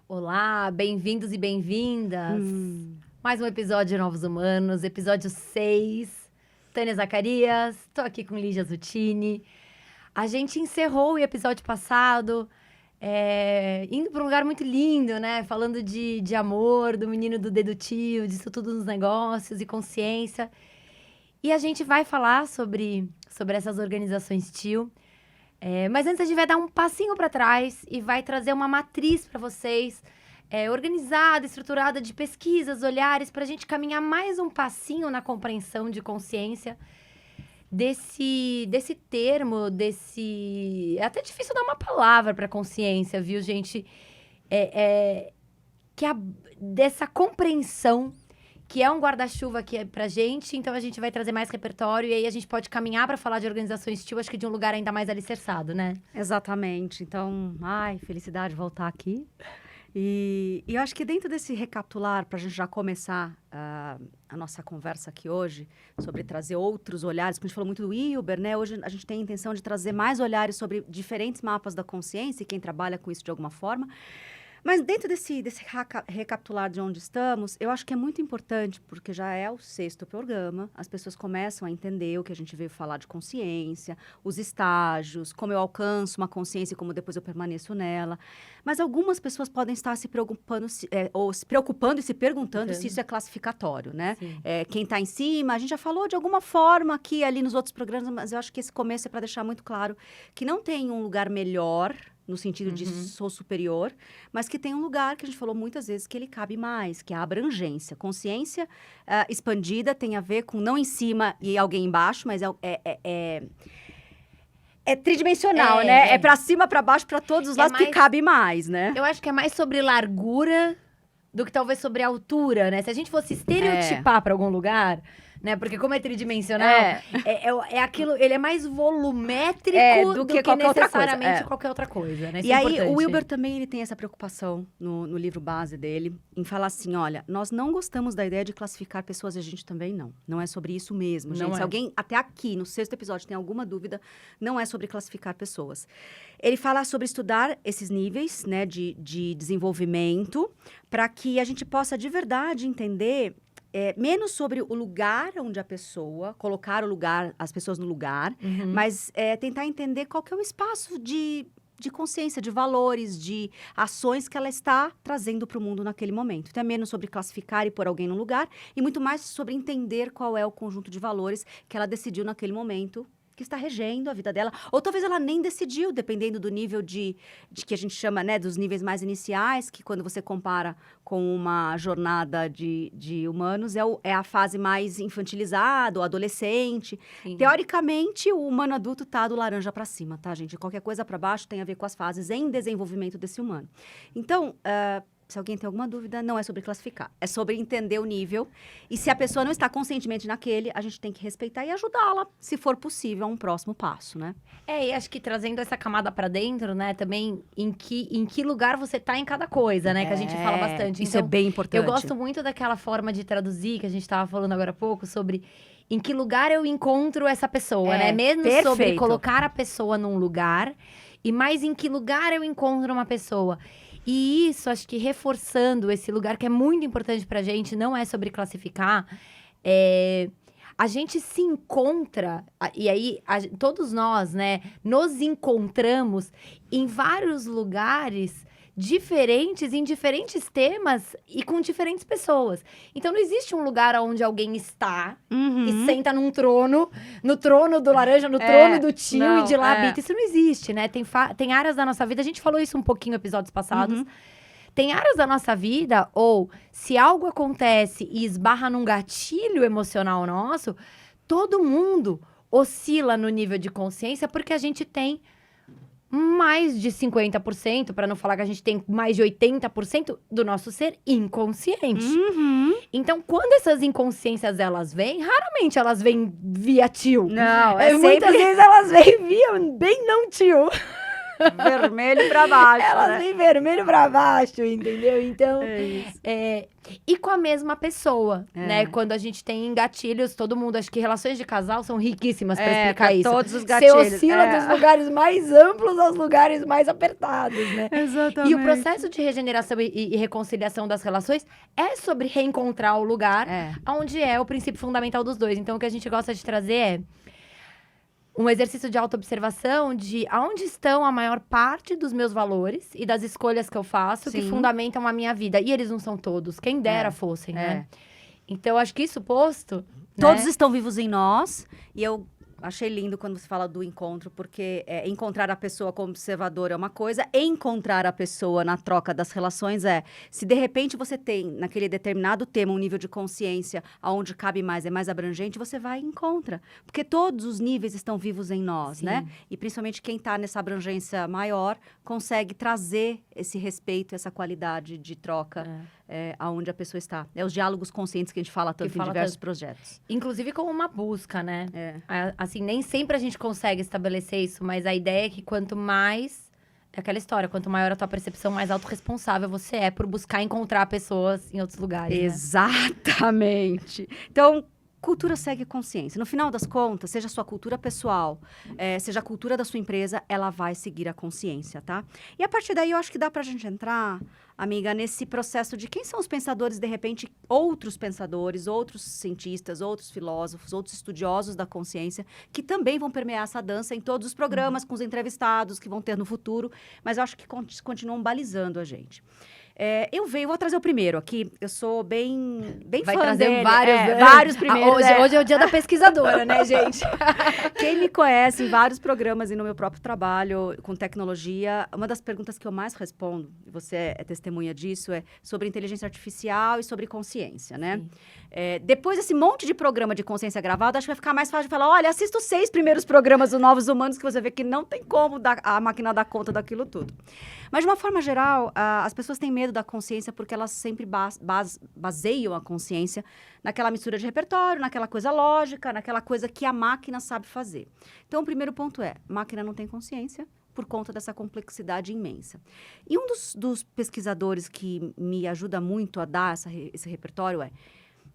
Olá, bem-vindos e bem-vindas. Mais um episódio de Novos Humanos, episódio 6. Tânia Zacarias, tô aqui com Lígia Zuttini. A gente encerrou o episódio passado indo para um lugar muito lindo, né? Falando de amor, do menino do dedutivo, disso tudo nos negócios e consciência. E a gente vai falar sobre essas organizações tio. Mas antes a gente vai dar um passinho para trás e vai trazer uma matriz para vocês, organizada, estruturada de pesquisas, olhares, para a gente caminhar mais um passinho na compreensão de consciência desse termo, É até difícil dar uma palavra para consciência, viu, gente? Dessa compreensão que é um guarda-chuva aqui pra gente, então a gente vai trazer mais repertório e aí a gente pode caminhar para falar de organizações tio, acho que de um lugar ainda mais alicerçado, né? Exatamente. Então, felicidade voltar aqui. E eu acho que dentro desse recapitular, para a gente já começar a nossa conversa aqui hoje, sobre trazer outros olhares, porque a gente falou muito do Wilber, né? Hoje a gente tem a intenção de trazer mais olhares sobre diferentes mapas da consciência e quem trabalha com isso de alguma forma. Mas dentro desse recapitular de onde estamos, eu acho que é muito importante, porque já é o 6º programa, as pessoas começam a entender o que a gente veio falar de consciência, os estágios, como eu alcanço uma consciência e como depois eu permaneço nela. Mas algumas pessoas podem estar se preocupando, e se perguntando se isso é classificatório, né? Quem está em cima, a gente já falou de alguma forma aqui ali nos outros programas, mas eu acho que esse começo é para deixar muito claro que não tem um lugar melhor, no sentido de sou superior, mas que tem um lugar que a gente falou muitas vezes que ele cabe mais, que é a abrangência. Consciência expandida tem a ver com não em cima e alguém embaixo, mas é tridimensional, né? É pra cima, pra baixo, pra todos os lados, que cabe mais, né? Eu acho que é mais sobre largura do que talvez sobre altura, né? Se a gente fosse estereotipar pra algum lugar, né? Porque como é tridimensional, é aquilo, ele é mais volumétrico do que necessariamente qualquer outra coisa, né? Isso e aí, o Wilber também ele tem essa preocupação no livro base dele, em falar assim, olha, nós não gostamos da ideia de classificar pessoas, e a gente também não. Não é sobre isso mesmo, gente. Se alguém, até aqui, no 6º episódio, tem alguma dúvida, não é sobre classificar pessoas. Ele fala sobre estudar esses níveis, né, de desenvolvimento, para que a gente possa, de verdade, entender menos sobre o lugar onde a pessoa, colocar as pessoas no lugar, mas tentar entender qual que é o espaço de consciência, de valores, de ações que ela está trazendo para o mundo naquele momento. Então, é menos sobre classificar e pôr alguém no lugar, e muito mais sobre entender qual é o conjunto de valores que ela decidiu naquele momento, que está regendo a vida dela. Ou talvez ela nem decidiu, dependendo do nível de que a gente chama, né, dos níveis mais iniciais, que quando você compara com uma jornada de humanos, é a fase mais infantilizada, ou adolescente. Sim. Teoricamente, o humano adulto está do laranja para cima, tá, gente? Qualquer coisa para baixo tem a ver com as fases em desenvolvimento desse humano. Então, se alguém tem alguma dúvida, não é sobre classificar. É sobre entender o nível. E se a pessoa não está conscientemente naquele, a gente tem que respeitar e ajudá-la, se for possível, a um próximo passo, né? E acho que trazendo essa camada para dentro, né, também em que lugar você tá em cada coisa, né, que a gente fala bastante. Isso então, é bem importante. Eu gosto muito daquela forma de traduzir, que a gente estava falando agora há pouco, sobre em que lugar eu encontro essa pessoa, né? Mesmo sobre colocar a pessoa num lugar, e mais em que lugar eu encontro uma pessoa. E isso, acho que reforçando esse lugar que é muito importante pra gente, não é sobre classificar, a gente se encontra, e aí todos nós, né, nos encontramos em vários lugares diferentes, em diferentes temas e com diferentes pessoas. Então, não existe um lugar onde alguém está e senta no trono do laranja, no trono do tio e de lá habita. Isso não existe, né? Tem áreas da nossa vida, a gente falou isso um pouquinho em episódios passados. Tem áreas da nossa vida, ou se algo acontece e esbarra num gatilho emocional nosso, todo mundo oscila no nível de consciência porque a gente tem mais de 50%, para não falar que a gente tem mais de 80% do nosso ser inconsciente. Então, quando essas inconsciências, elas vêm, raramente elas vêm via tio. Não, muitas vezes elas vêm via bem não tio. vermelho pra baixo, Elas vêm vermelho pra baixo, entendeu? Então, isso. E com a mesma pessoa, né? Quando a gente tem gatilhos, todo mundo... Acho que relações de casal são riquíssimas pra explicar isso. Todos os gatilhos. Você oscila dos lugares mais amplos aos lugares mais apertados, né? Exatamente. E o processo de regeneração e reconciliação das relações é sobre reencontrar o lugar onde é o princípio fundamental dos dois. Então, o que a gente gosta de trazer é um exercício de autoobservação de aonde estão a maior parte dos meus valores e das escolhas que eu faço que fundamentam a minha vida. E eles não são todos, quem dera fossem, né? Então, acho que isso posto... Todos estão vivos em nós, e eu achei lindo quando você fala do encontro, porque encontrar a pessoa como observador é uma coisa, encontrar a pessoa na troca das relações se de repente você tem, naquele determinado tema, um nível de consciência onde cabe mais, é mais abrangente, você vai e encontra. Porque todos os níveis estão vivos em nós, né? E principalmente quem está nessa abrangência maior consegue trazer esse respeito, essa qualidade de troca aonde a pessoa está. É os diálogos conscientes que a gente fala tanto em diversos projetos. Inclusive como uma busca, né? Assim, nem sempre a gente consegue estabelecer isso, mas a ideia é que quanto mais... É aquela história, quanto maior a tua percepção, mais autorresponsável você é por buscar encontrar pessoas em outros lugares, Exatamente. Né? Então, cultura segue consciência. No final das contas, seja a sua cultura pessoal, seja a cultura da sua empresa, ela vai seguir a consciência, tá? E a partir daí, eu acho que dá pra gente entrar, amiga, nesse processo de quem são os pensadores, de repente, outros pensadores, outros cientistas, outros filósofos, outros estudiosos da consciência, que também vão permear essa dança em todos os programas, com os entrevistados que vão ter no futuro, mas eu acho que continuam balizando a gente. Eu vou trazer o primeiro aqui. Eu sou bem Vai fã trazer dele. vários primeiros. Hoje é o dia da pesquisadora, né, gente? Quem me conhece em vários programas e no meu próprio trabalho com tecnologia, uma das perguntas que eu mais respondo, e você é testemunha disso, é sobre inteligência artificial e sobre consciência, né? Depois desse monte de programa de consciência gravado, acho que vai ficar mais fácil de falar, olha, assista os 6 primeiros programas do Novos Humanos que você vê que não tem como a máquina dar conta daquilo tudo. Mas, de uma forma geral, as pessoas têm medo da consciência porque elas sempre baseiam a consciência naquela mistura de repertório, naquela coisa lógica, naquela coisa que a máquina sabe fazer. Então, o primeiro ponto máquina não tem consciência por conta dessa complexidade imensa. E um dos pesquisadores que me ajuda muito a dar esse repertório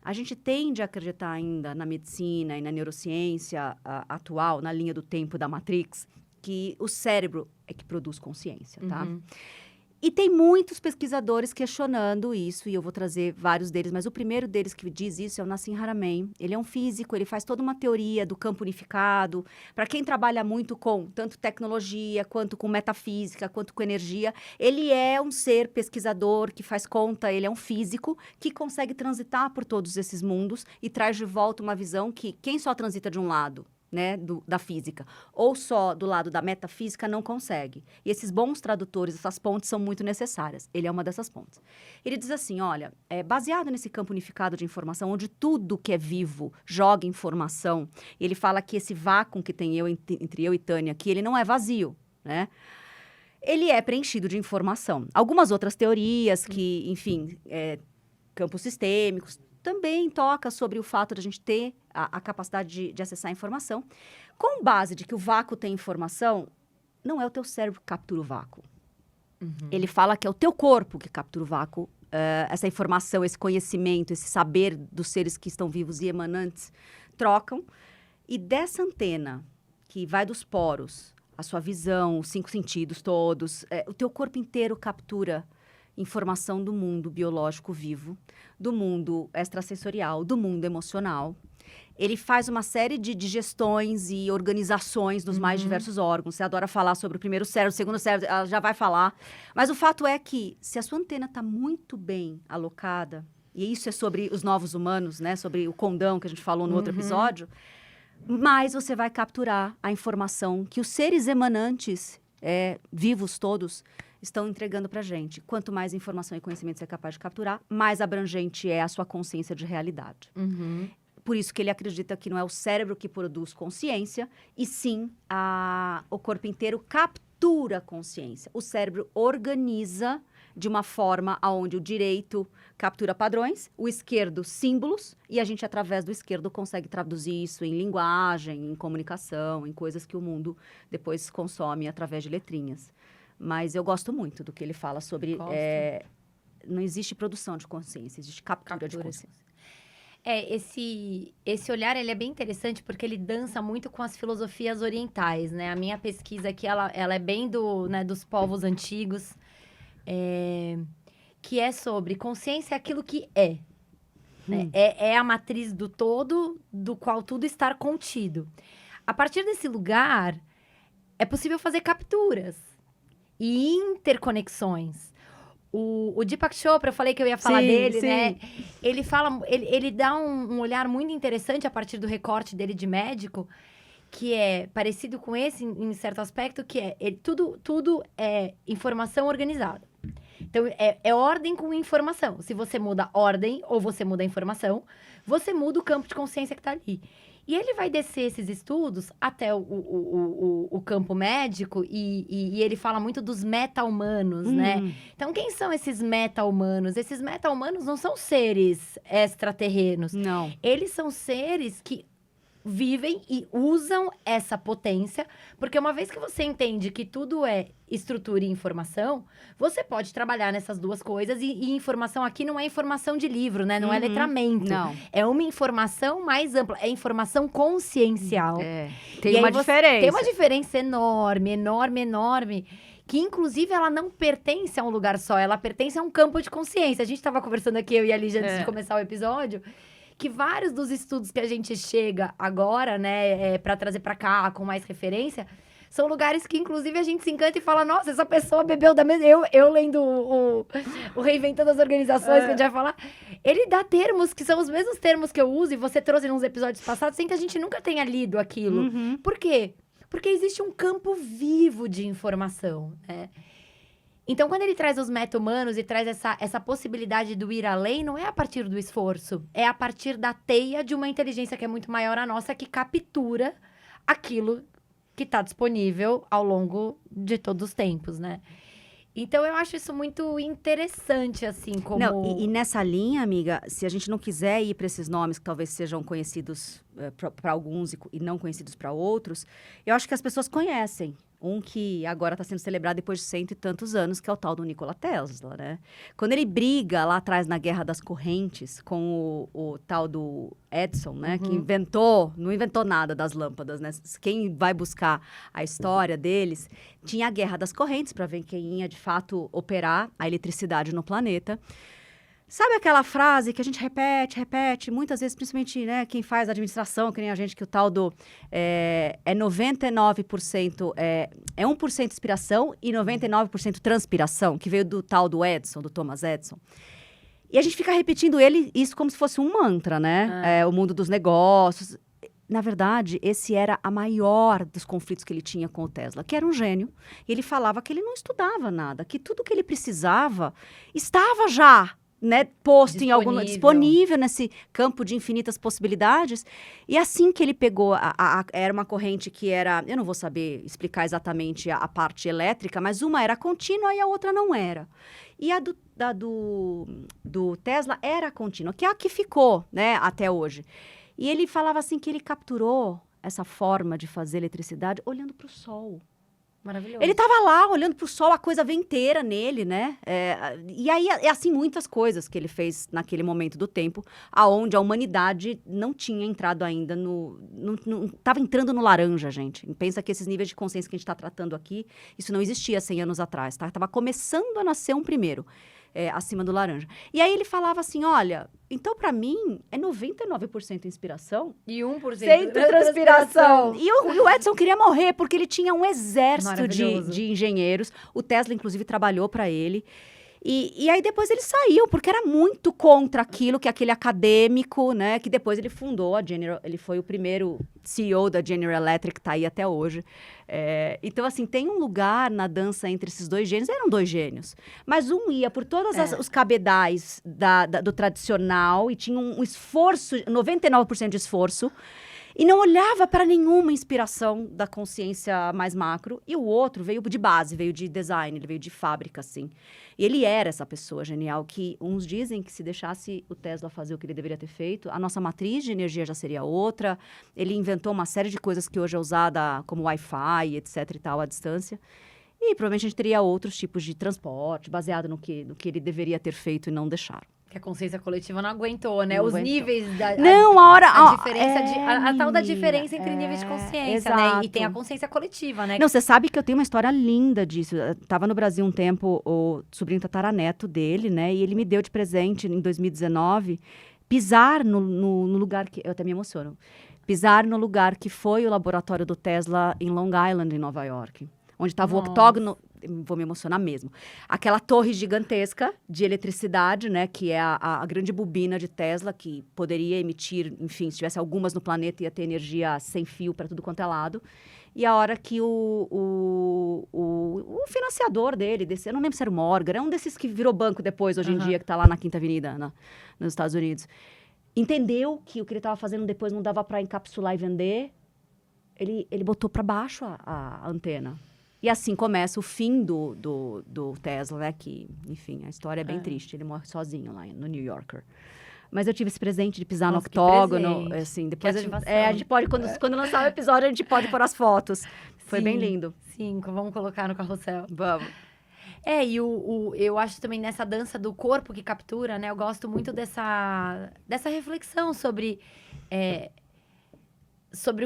a gente tende a acreditar ainda na medicina e na neurociência atual, na linha do tempo da Matrix, que o cérebro é que produz consciência, tá? E tem muitos pesquisadores questionando isso, e eu vou trazer vários deles, mas o primeiro deles que diz isso é o Nassim Haramein. Ele é um físico, ele faz toda uma teoria do campo unificado. Para quem trabalha muito com tanto tecnologia, quanto com metafísica, quanto com energia, ele é um ser pesquisador que faz conta, ele é um físico que consegue transitar por todos esses mundos e traz de volta uma visão que quem só transita de um lado, né, da física, ou só do lado da metafísica, não consegue. E esses bons tradutores, essas pontes são muito necessárias. Ele é uma dessas pontes. Ele diz assim, olha, baseado nesse campo unificado de informação, onde tudo que é vivo joga informação, ele fala que esse vácuo que tem entre eu e Tânia aqui, ele não é vazio, né? Ele é preenchido de informação. Algumas outras teorias que, enfim, campos sistêmicos, também toca sobre o fato de a gente ter a capacidade de acessar a informação, com base de que o vácuo tem informação, não é o teu cérebro que captura o vácuo. Ele fala que é o teu corpo que captura o vácuo, essa informação, esse conhecimento, esse saber dos seres que estão vivos e emanantes, trocam, e dessa antena, que vai dos poros, a sua visão, os 5 sentidos todos, o teu corpo inteiro captura informação do mundo biológico vivo, do mundo extrasensorial, do mundo emocional. Ele faz uma série de digestões e organizações dos mais diversos órgãos. Você adora falar sobre o primeiro cérebro, o segundo cérebro, ela já vai falar. Mas o fato é que, se a sua antena está muito bem alocada, e isso é sobre os novos humanos, né? Sobre o condão que a gente falou no outro episódio, mais você vai capturar a informação que os seres emanantes, vivos todos, estão entregando pra gente. Quanto mais informação e conhecimento você é capaz de capturar, mais abrangente é a sua consciência de realidade. Por isso que ele acredita que não é o cérebro que produz consciência, e sim o corpo inteiro captura consciência. O cérebro organiza de uma forma onde o direito captura padrões, o esquerdo símbolos, e a gente, através do esquerdo, consegue traduzir isso em linguagem, em comunicação, em coisas que o mundo depois consome através de letrinhas. Mas eu gosto muito do que ele fala sobre... não existe produção de consciência, existe captura de consciência. Esse olhar, ele é bem interessante porque ele dança muito com as filosofias orientais, né? A minha pesquisa aqui, ela é bem dos povos antigos, que é sobre consciência é aquilo que é. Né? É a matriz do todo, do qual tudo está contido. A partir desse lugar, é possível fazer capturas e interconexões. O Deepak Chopra, eu falei que eu ia falar dele, né? Ele dá um olhar muito interessante a partir do recorte dele de médico, que é parecido com esse, em certo aspecto, que tudo é informação organizada. Então, é ordem com informação. Se você muda a ordem ou você muda a informação, você muda o campo de consciência que está ali. E ele vai descer esses estudos até o campo médico e ele fala muito dos meta-humanos, né? Então, quem são esses meta-humanos? Esses meta-humanos não são seres extraterrenos. Não. Eles são seres que vivem e usam essa potência, porque uma vez que você entende que tudo é estrutura e informação, você pode trabalhar nessas duas coisas, e informação aqui não é informação de livro, né? Não é letramento. Não. É uma informação mais ampla, é informação consciencial. Tem uma diferença. Tem uma diferença enorme, enorme, enorme, que inclusive ela não pertence a um lugar só, ela pertence a um campo de consciência. A gente estava conversando aqui, eu e a Lígia, antes de começar o episódio, que vários dos estudos que a gente chega agora, né, para trazer para cá com mais referência, são lugares que, inclusive, a gente se encanta e fala, nossa, essa pessoa bebeu da mesma... Eu lendo o Reinventando as Organizações, que a gente vai falar, ele dá termos que são os mesmos termos que eu uso, e você trouxe nos episódios passados, sem que a gente nunca tenha lido aquilo. Por quê? Porque existe um campo vivo de informação, né? Então, quando ele traz os meta-humanos e traz essa possibilidade do ir além, não é a partir do esforço. É a partir da teia de uma inteligência que é muito maior a nossa, que captura aquilo que está disponível ao longo de todos os tempos, né? Então, eu acho isso muito interessante, assim, como... Não, e nessa linha, amiga, se a gente não quiser ir para esses nomes que talvez sejam conhecidos para alguns e não conhecidos para outros, eu acho que as pessoas conhecem. Um que agora está sendo celebrado depois de 100 e tantos anos, que é o tal do Nikola Tesla, né? Quando ele briga lá atrás na Guerra das Correntes com o tal do Edison, né? Que não inventou nada das lâmpadas, né? Quem vai buscar a história deles, tinha a Guerra das Correntes para ver quem ia, de fato, operar a eletricidade no planeta. Sabe aquela frase que a gente repete, muitas vezes, principalmente, né, quem faz administração, que nem a gente, que o tal do 99%, é 1% inspiração e 99% transpiração, que veio do tal do Edison, do Thomas Edison. E a gente fica repetindo isso como se fosse um mantra, né? O mundo dos negócios. Na verdade, esse era a maior dos conflitos que ele tinha com o Tesla, que era um gênio. E ele falava que ele não estudava nada, que tudo que ele precisava estava já, né, posto disponível nesse campo de infinitas possibilidades. E assim que ele pegou, era uma corrente que era, eu não vou saber explicar exatamente a parte elétrica, mas uma era contínua e a outra não era. E a do Tesla era contínua, que é a que ficou, né, até hoje. E ele falava assim que ele capturou essa forma de fazer eletricidade olhando para o sol. Maravilhoso. Ele estava lá, olhando pro sol, a coisa veio inteira nele, né? E aí, assim, muitas coisas que ele fez naquele momento do tempo, aonde a humanidade não tinha entrado ainda não estava entrando no laranja, gente. Pensa que esses níveis de consciência que a gente está tratando aqui, isso não existia 100 anos atrás, tá? Estava começando a nascer um primeiro, acima do laranja. E aí ele falava assim, olha, então para mim é 99% inspiração e 1% transpiração. E o Edison queria morrer porque ele tinha um exército de engenheiros. O Tesla, inclusive, trabalhou para ele. E aí depois ele saiu, porque era muito contra aquilo que aquele acadêmico, né? Que depois ele fundou a General, ele foi o primeiro CEO da General Electric, que tá aí até hoje. Então, assim, tem um lugar na dança entre esses dois gênios. Eram dois gênios. Mas um ia por todos os cabedais do tradicional e tinha um esforço, 99% de esforço. E não olhava para nenhuma inspiração da consciência mais macro. E o outro veio de base, veio de design, ele veio de fábrica, assim. E ele era essa pessoa genial que uns dizem que se deixasse o Tesla fazer o que ele deveria ter feito, a nossa matriz de energia já seria outra. Ele inventou uma série de coisas que hoje é usada como Wi-Fi, etc e tal, à distância. E provavelmente a gente teria outros tipos de transporte, baseado no que ele deveria ter feito e não deixaram. Que a consciência coletiva não aguentou, né? Não Os aguentou. níveis da... A diferença a tal da diferença entre níveis de consciência, né? E tem a consciência coletiva, né? Não, você sabe que eu tenho uma história linda disso. Eu tava no Brasil um tempo, o sobrinho tataraneto dele, né? E ele me deu de presente, em 2019, pisar no lugar que... Eu até me emociono. Pisar no lugar que foi o laboratório do Tesla em Long Island, em Nova York. Onde estava o octógono... Vou me emocionar mesmo. Aquela torre gigantesca de eletricidade, né? Que é a grande bobina de Tesla, que poderia emitir, enfim, se tivesse algumas no planeta, ia ter energia sem fio para tudo quanto é lado. E a hora que o financiador dele, eu não lembro se era o Morgan, é um desses que virou banco depois, hoje em dia, que está lá na Quinta Avenida, nos Estados Unidos, entendeu que o que ele estava fazendo depois não dava para encapsular e vender, ele botou para baixo a antena. E assim começa o fim do Tesla, né? Que, enfim, a história é bem triste. Ele morre sozinho lá no New Yorker. Mas eu tive esse presente de pisar no octógono. Assim, depois a gente pode, quando lançar o episódio, a gente pode pôr as fotos. Foi bem lindo. Sim, vamos colocar no carrossel. Vamos. E eu acho também nessa dança do corpo que captura, né? Eu gosto muito dessa reflexão sobre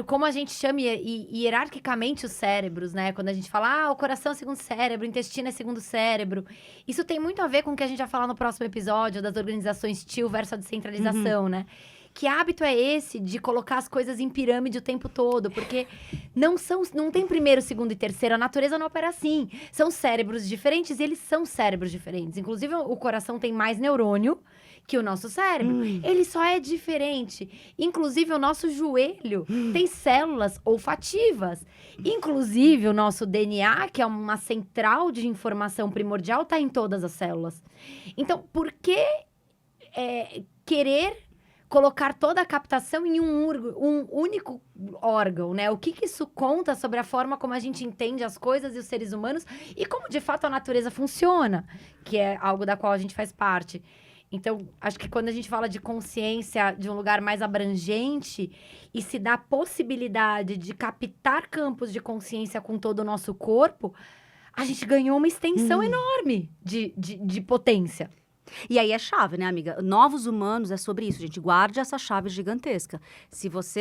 como a gente chama hierarquicamente os cérebros, né? Quando a gente fala, o coração é segundo cérebro, o intestino é segundo cérebro. Isso tem muito a ver com o que a gente vai falar no próximo episódio, das organizações TIL versus a descentralização, né? Que hábito é esse de colocar as coisas em pirâmide o tempo todo? Porque não tem primeiro, segundo e terceiro. A natureza não opera assim. São cérebros diferentes e eles são cérebros diferentes. Inclusive, o coração tem mais neurônio que o nosso cérebro. Ele só é diferente. Inclusive, o nosso joelho tem células olfativas. Inclusive, o nosso DNA, que é uma central de informação primordial, está em todas as células. Então, por que querer colocar toda a captação em um único órgão, né? O que isso conta sobre a forma como a gente entende as coisas e os seres humanos e como, de fato, a natureza funciona, que é algo da qual a gente faz parte. Então, acho que quando a gente fala de consciência de um lugar mais abrangente e se dá a possibilidade de captar campos de consciência com todo o nosso corpo, a gente ganhou uma extensão enorme de potência. E aí é chave, né, amiga? Novos humanos é sobre isso, gente. Guarde essa chave gigantesca.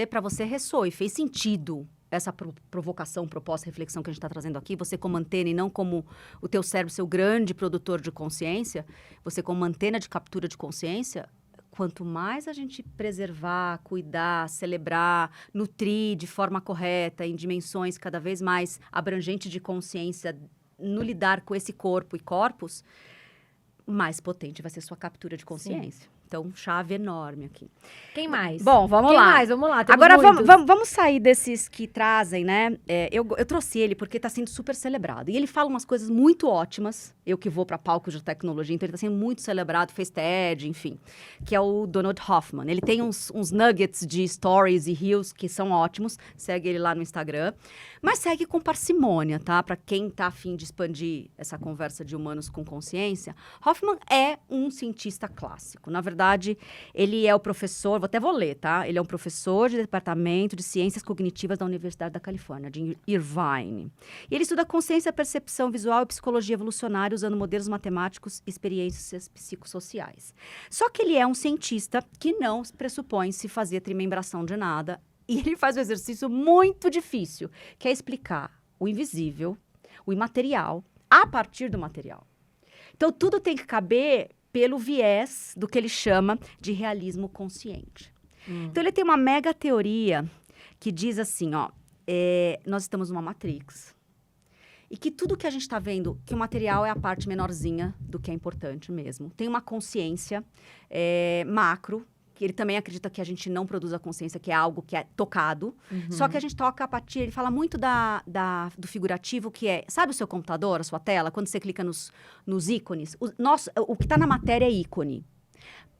Para você ressoa e fez sentido essa provocação, proposta, reflexão que a gente está trazendo aqui, você como antena e não como o teu cérebro, seu grande produtor de consciência, você como antena de captura de consciência, quanto mais a gente preservar, cuidar, celebrar, nutrir de forma correta, em dimensões cada vez mais abrangentes de consciência, no lidar com esse corpo e corpos, mais potente vai ser sua captura de consciência. Sim. Então, chave enorme aqui. Quem mais? Bom, vamos lá. Agora, vamos sair desses que trazem, né? Eu trouxe ele porque está sendo super celebrado. E ele fala umas coisas muito ótimas. Eu que vou para palcos de tecnologia, então ele está sendo muito celebrado, fez TED, enfim. Que é o Donald Hoffman. Ele tem uns nuggets de stories e reels que são ótimos. Segue ele lá no Instagram. Mas segue com parcimônia, tá? Para quem tá a fim de expandir essa conversa de humanos com consciência. Hoffman é um cientista clássico. Na verdade, ele é o professor, vou ler, tá? Ele é um professor de departamento de ciências cognitivas da Universidade da Califórnia, de Irvine. E ele estuda consciência, percepção visual e psicologia evolucionária usando modelos matemáticos e experiências psicossociais. Só que ele é um cientista que não pressupõe se fazer trimembração de nada. E ele faz um exercício muito difícil, que é explicar o invisível, o imaterial, a partir do material. Então, tudo tem que caber pelo viés do que ele chama de realismo consciente. Então, ele tem uma mega teoria que diz assim, nós estamos numa matrix. E que tudo que a gente está vendo, que o material é a parte menorzinha do que é importante mesmo. Tem uma consciência macro, que ele também acredita que a gente não produz a consciência, que é algo que é tocado. Só que a gente toca a partir... Ele fala muito do figurativo, que é... Sabe o seu computador, a sua tela? Quando você clica nos ícones? O que está na matéria é ícone.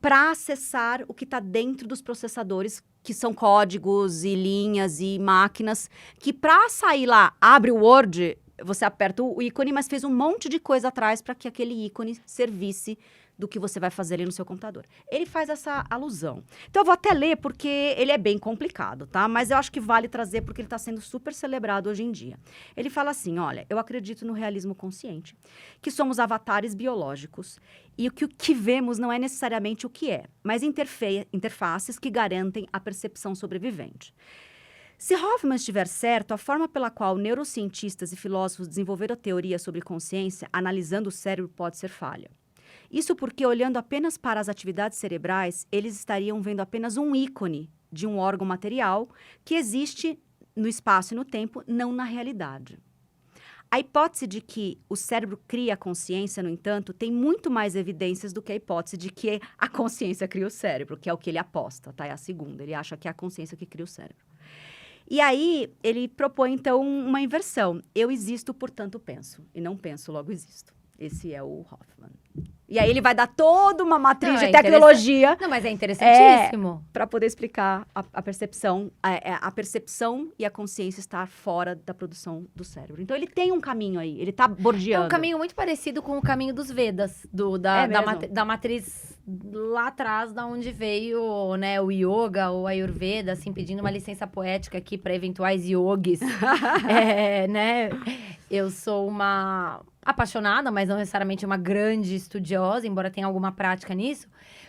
Para acessar o que está dentro dos processadores que são códigos e linhas e máquinas, que para sair lá, abre o Word, você aperta o ícone, mas fez um monte de coisa atrás para que aquele ícone servisse do que você vai fazer ali no seu computador. Ele faz essa alusão. Então, eu vou até ler, porque ele é bem complicado, tá? Mas eu acho que vale trazer, porque ele está sendo super celebrado hoje em dia. Ele fala assim, olha, eu acredito no realismo consciente, que somos avatares biológicos, e o que vemos não é necessariamente o que é, mas interfaces que garantem a percepção sobrevivente. Se Hoffman estiver certo, a forma pela qual neurocientistas e filósofos desenvolveram teorias sobre consciência, analisando o cérebro, pode ser falha. Isso porque, olhando apenas para as atividades cerebrais, eles estariam vendo apenas um ícone de um órgão material que existe no espaço e no tempo, não na realidade. A hipótese de que o cérebro cria a consciência, no entanto, tem muito mais evidências do que a hipótese de que a consciência cria o cérebro, que é o que ele aposta, tá? É a segunda. Ele acha que é a consciência que cria o cérebro. E aí, ele propõe, então, uma inversão. Eu existo, portanto penso. E não penso, logo existo. Esse é o Hoffman. E aí ele vai dar toda uma matriz de tecnologia. Não, mas é interessantíssimo. Para poder explicar a percepção. A percepção e a consciência estar fora da produção do cérebro. Então ele tem um caminho aí, ele tá bordeando. É um caminho muito parecido com o caminho dos Vedas, da matriz lá atrás, da onde veio, né, o yoga, o Ayurveda, assim, pedindo uma licença poética aqui para eventuais yogis. Né? Eu sou uma apaixonada, mas não necessariamente uma grande estudiosa, embora tenha alguma prática nisso.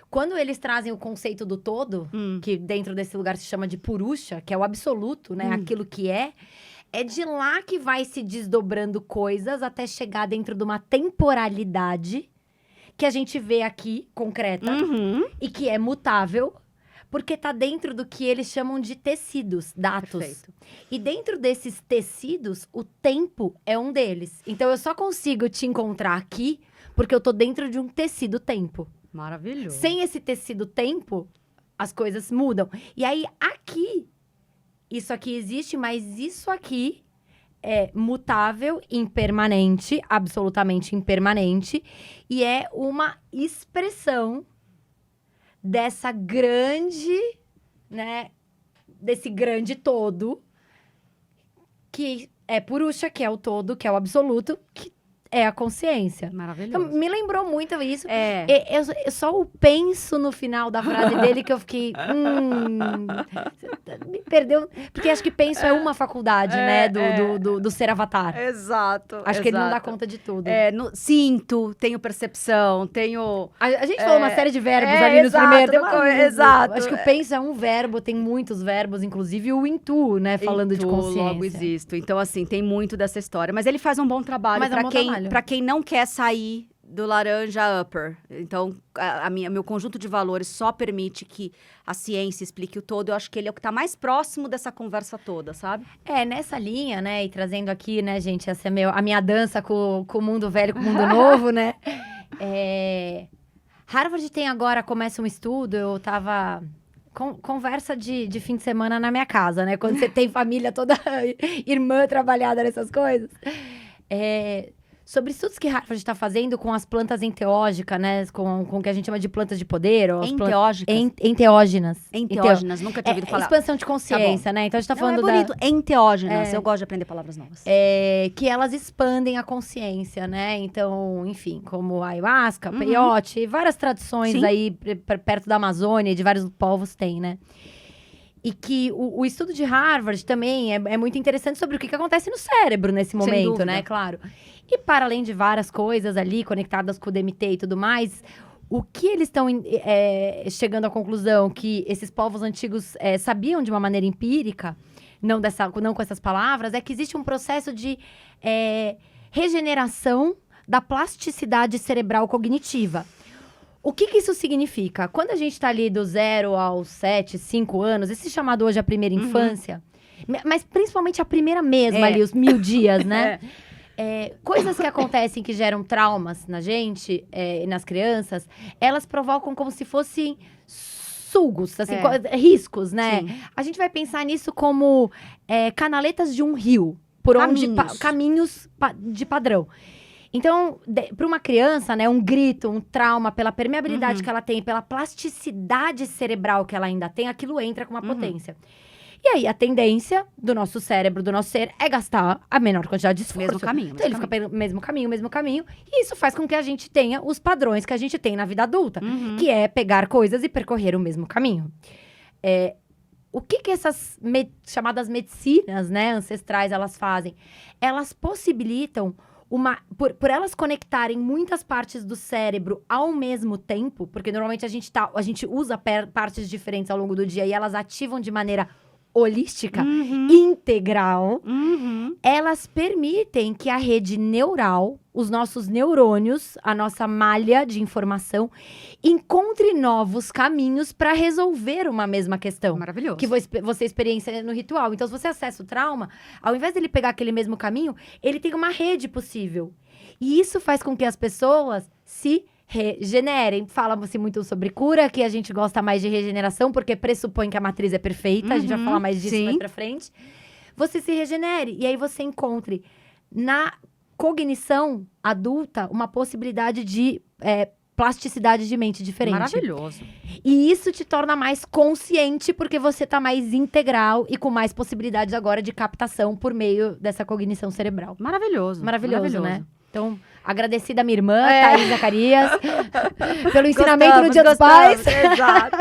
Quando eles trazem o conceito do todo, que dentro desse lugar se chama de Purusha, que é o absoluto, né? Aquilo que é de lá que vai se desdobrando coisas até chegar dentro de uma temporalidade que a gente vê aqui, concreta, e que é mutável, porque tá dentro do que eles chamam de tecidos, datos. Perfeito. E dentro desses tecidos, o tempo é um deles. Então, eu só consigo te encontrar aqui porque eu tô dentro de um tecido-tempo. Maravilhoso. Sem esse tecido-tempo, as coisas mudam. E aí, aqui, isso aqui existe, mas isso aqui é mutável, impermanente, absolutamente impermanente. E é uma expressão dessa grande, né, desse grande todo, que é Purusha, que é o todo, que é o absoluto, que é a consciência. Maravilhoso. Então, me lembrou muito isso. Eu só o penso no final da frase dele que eu fiquei... me perdeu. Porque acho que penso é uma faculdade, né? Do ser avatar. Exato. Acho que ele não dá conta de tudo. Sinto, tenho percepção, tenho... A gente falou uma série de verbos ali nos primeiros. Exato. Acho que o penso é um verbo, tem muitos verbos, inclusive o intu, né? Falando de consciência. Logo existo. Então, assim, tem muito dessa história. Mas ele faz um bom trabalho para quem não quer sair do laranja upper. Então, meu conjunto de valores só permite que a ciência explique o todo. Eu acho que ele é o que está mais próximo dessa conversa toda, sabe? Nessa linha, né? E trazendo aqui, né, gente, essa é a minha dança com o mundo velho, com o mundo novo, né? Harvard começa um estudo, eu tava... Conversa de fim de semana na minha casa, né? Quando você tem família toda irmã trabalhada nessas coisas. Sobre estudos que Harvard está fazendo com as plantas enteógicas, né? Com o que a gente chama de plantas de poder. Ou enteógenas. Enteógenas, nunca tinha ouvido falar. Expansão de consciência, né? Então a gente tá falando bonito. Enteógenas, eu gosto de aprender palavras novas. Que elas expandem a consciência, né? Então, enfim, como a ayahuasca, peyote, várias tradições aí perto da Amazônia e de vários povos tem, né? E que o estudo de Harvard também é muito interessante sobre o que acontece no cérebro nesse momento, né? Claro. E para além de várias coisas ali conectadas com o DMT e tudo mais, o que eles estão chegando à conclusão que esses povos antigos sabiam de uma maneira empírica, não com essas palavras, é que existe um processo de regeneração da plasticidade cerebral cognitiva. O que isso significa? Quando a gente está ali do 0 aos 7, 5 anos, esse chamado hoje a primeira infância, mas principalmente a primeira mesmo ali, os 1000 dias, né? Coisas que acontecem que geram traumas na gente, nas crianças, elas provocam como se fossem sugos, assim, riscos, né? Sim. A gente vai pensar nisso como canaletas de um rio, por onde caminhos de padrão. Então, para uma criança, né, um grito, um trauma, pela permeabilidade que ela tem, pela plasticidade cerebral que ela ainda tem, aquilo entra com uma potência. E aí, a tendência do nosso cérebro, do nosso ser, é gastar a menor quantidade de esforço. Mesmo caminho. Então, ele fica pelo mesmo caminho. E isso faz com que a gente tenha os padrões que a gente tem na vida adulta. Que é pegar coisas e percorrer o mesmo caminho. O que essas chamadas medicinas, né, ancestrais, elas fazem? Elas possibilitam por elas conectarem muitas partes do cérebro ao mesmo tempo, porque normalmente a gente usa partes diferentes ao longo do dia e elas ativam de maneira holística, integral, elas permitem que a rede neural, os nossos neurônios, a nossa malha de informação, encontre novos caminhos para resolver uma mesma questão. Maravilhoso. Que você experiencia no ritual. Então, se você acessa o trauma, ao invés dele pegar aquele mesmo caminho, ele tem uma rede possível. E isso faz com que as pessoas se regenerem. Fala-se muito sobre cura, que a gente gosta mais de regeneração, porque pressupõe que a matriz é perfeita. A gente vai falar mais disso mais pra frente. Você se regenere. E aí você encontre na cognição adulta uma possibilidade de plasticidade de mente diferente. Maravilhoso. E isso te torna mais consciente, porque você tá mais integral e com mais possibilidades agora de captação por meio dessa cognição cerebral. Maravilhoso. Maravilhoso, né? Então, agradecida a minha irmã, Thaís Zacarias, pelo ensinamento no Dia dos Pais. Exato.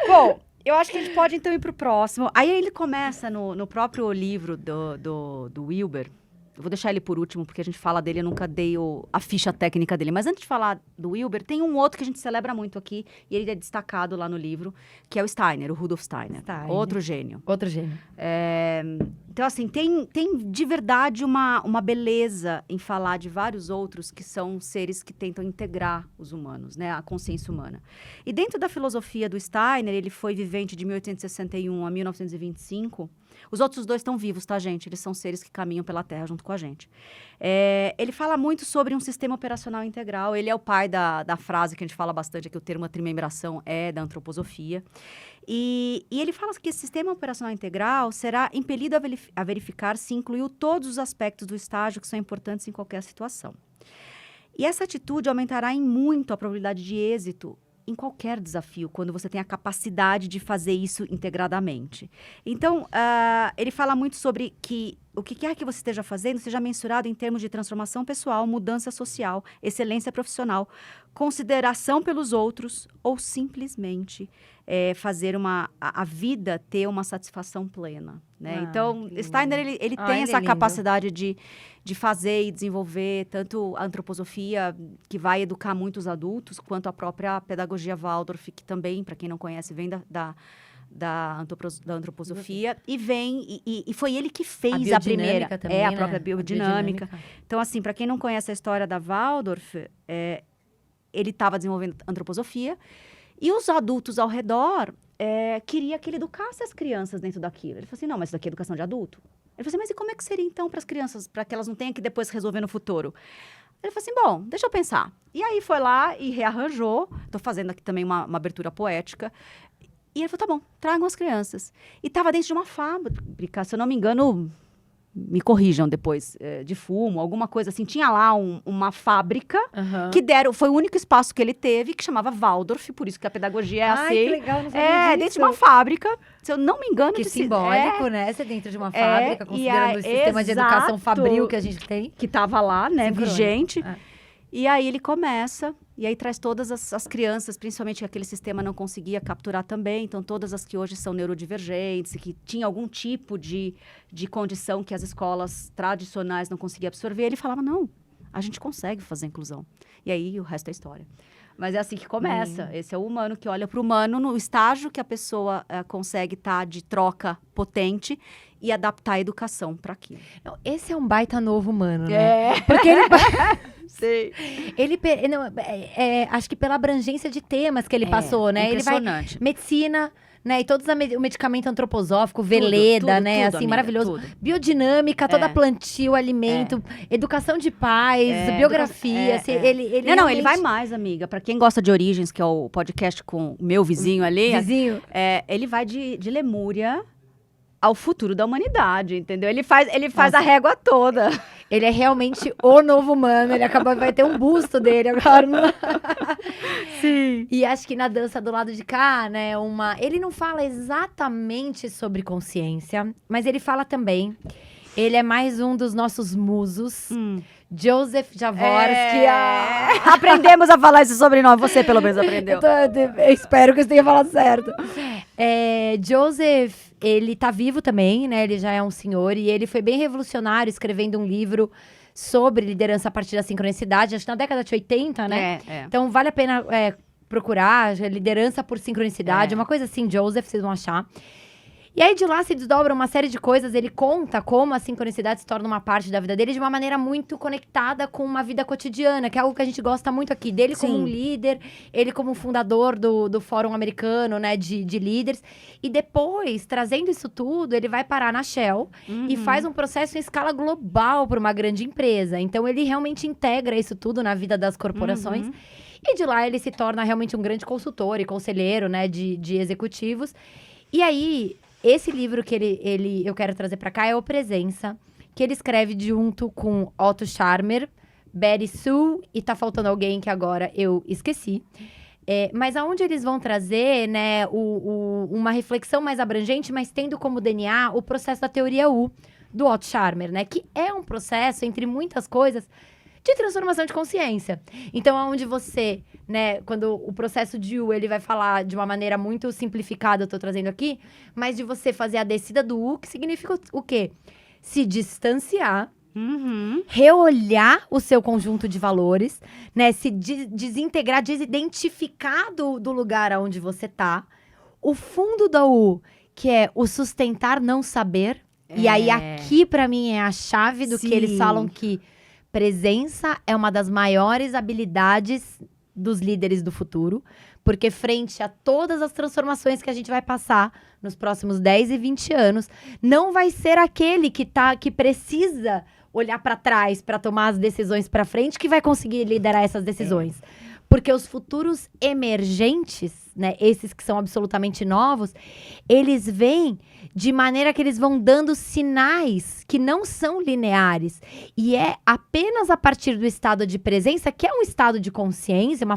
Bom, eu acho que a gente pode, então, ir pro próximo. Aí ele começa no próprio livro do Wilber. Eu vou deixar ele por último, porque a gente fala dele, eu nunca dei a ficha técnica dele. Mas antes de falar do Wilber, tem um outro que a gente celebra muito aqui, e ele é destacado lá no livro, que é o Steiner, o Rudolf Steiner. Outro gênio. Outro gênio. Então, assim, tem de verdade uma beleza em falar de vários outros que são seres que tentam integrar os humanos, né? A consciência humana. E dentro da filosofia do Steiner, ele foi vivente de 1861 a 1925. Os outros dois estão vivos, tá, gente? Eles são seres que caminham pela Terra junto com a gente. Ele fala muito sobre um sistema operacional integral. Ele é o pai da frase que a gente fala bastante aqui, o termo trimembração é da antroposofia. E ele fala que esse sistema operacional integral será impelido a verificar se incluiu todos os aspectos do estágio que são importantes em qualquer situação. E essa atitude aumentará em muito a probabilidade de êxito em qualquer desafio, quando você tem a capacidade de fazer isso integradamente. Então, ele fala muito sobre que o que quer que você esteja fazendo seja mensurado em termos de transformação pessoal, mudança social, excelência profissional, consideração pelos outros ou simplesmente fazer a vida ter uma satisfação plena. Né? Então, Steiner, ele tem essa capacidade de fazer e desenvolver tanto a antroposofia, que vai educar muitos adultos, quanto a própria pedagogia Waldorf, que também, para quem não conhece, vem da antroposofia, e foi ele que fez a primeira. Também, a própria biodinâmica. Então, assim, para quem não conhece a história da Waldorf, ele estava desenvolvendo antroposofia, e os adultos ao redor queria que ele educasse as crianças dentro daquilo. Ele falou assim, não, mas isso daqui é educação de adulto. Ele falou assim, mas e como é que seria então para as crianças, para que elas não tenham que depois resolver no futuro? Ele falou assim, bom, deixa eu pensar. E aí foi lá e rearranjou, estou fazendo aqui também uma abertura poética, e ele falou, tá bom, tragam as crianças. E estava dentro de uma fábrica, se eu não me engano, me corrijam depois, de fumo, alguma coisa assim. Tinha lá uma fábrica que foi o único espaço que ele teve, que chamava Waldorf, por isso que a pedagogia é assim. Ai, que legal, não sabia disso. Dentro de uma fábrica, se eu não me engano. Que simbólico, né? Ser dentro de uma fábrica, considerando o sistema de educação fabril que a gente tem. Que estava lá, né, vigente. E aí ele começa, e aí traz todas as crianças, principalmente que aquele sistema não conseguia capturar também, então todas as que hoje são neurodivergentes, que tinham algum tipo de condição que as escolas tradicionais não conseguiam absorver, ele falava, não, a gente consegue fazer inclusão. E aí o resto é história. Mas é assim que começa. Esse é o humano que olha para o humano no estágio que a pessoa consegue estar de troca potente e adaptar a educação para aquilo. Não, esse é um baita novo humano, né? Porque ele... Sei. Ele, acho que pela abrangência de temas que ele passou, né? Impressionante. Ele vai medicina, né? E todos o medicamento antroposófico, Veleda, né? Tudo, assim, amiga, maravilhoso. tudo. Biodinâmica, toda plantio, alimento, educação de pais, biografia. Assim, ele Não, ele vai mais, amiga. Pra quem gosta de Origens, que é o podcast com o meu vizinho ali. Ele vai de Lemúria ao futuro da humanidade, entendeu? Ele faz a régua toda. Ele é realmente o novo humano. Ele vai ter um busto dele agora. Sim. E acho que na dança do lado de cá, né, ele não fala exatamente sobre consciência, mas ele fala também. Ele é mais um dos nossos musos. Joseph Jaworski. Aprendemos a falar esse sobrenome. Você, pelo menos, aprendeu. Eu espero que eu tenha falado certo. Joseph, ele tá vivo também, né? Ele já é um senhor. E ele foi bem revolucionário escrevendo um livro sobre liderança a partir da sincronicidade. Acho que na década de 80, né? Então, vale a pena procurar. Liderança por sincronicidade. Uma coisa assim, Joseph, vocês vão achar. E aí, de lá se desdobra uma série de coisas. Ele conta como a sincronicidade se torna uma parte da vida dele de uma maneira muito conectada com uma vida cotidiana, que é algo que a gente gosta muito aqui. Dele como um líder, ele como fundador do Fórum Americano, né, de líderes. E depois, trazendo isso tudo, ele vai parar na Shell e faz um processo em escala global para uma grande empresa. Então, ele realmente integra isso tudo na vida das corporações. E de lá, ele se torna realmente um grande consultor e conselheiro, né, de executivos. E aí... Esse livro que eu quero trazer pra cá é O Presença, que ele escreve junto com Otto Scharmer, Betty Sue, e tá faltando alguém que agora eu esqueci. Mas aonde eles vão trazer, né, uma reflexão mais abrangente, mas tendo como DNA o processo da teoria U, do Otto Scharmer, né? Que é um processo, entre muitas coisas, de transformação de consciência. Então, aonde você, né, quando o processo de U, ele vai falar de uma maneira muito simplificada, eu tô trazendo aqui, mas de você fazer a descida do U, que significa o quê? Se distanciar, reolhar o seu conjunto de valores, né, se desintegrar, desidentificar do lugar aonde você tá. O fundo da U, que é o sustentar não saber, e aí aqui, pra mim, é a chave do que eles falam que presença é uma das maiores habilidades dos líderes do futuro, porque frente a todas as transformações que a gente vai passar nos próximos 10 e 20 anos, não vai ser aquele que precisa olhar para trás para tomar as decisões para frente que vai conseguir liderar essas decisões. Porque os futuros emergentes, né, esses que são absolutamente novos, eles vêm de maneira que eles vão dando sinais que não são lineares. E é apenas a partir do estado de presença, que é um estado de consciência,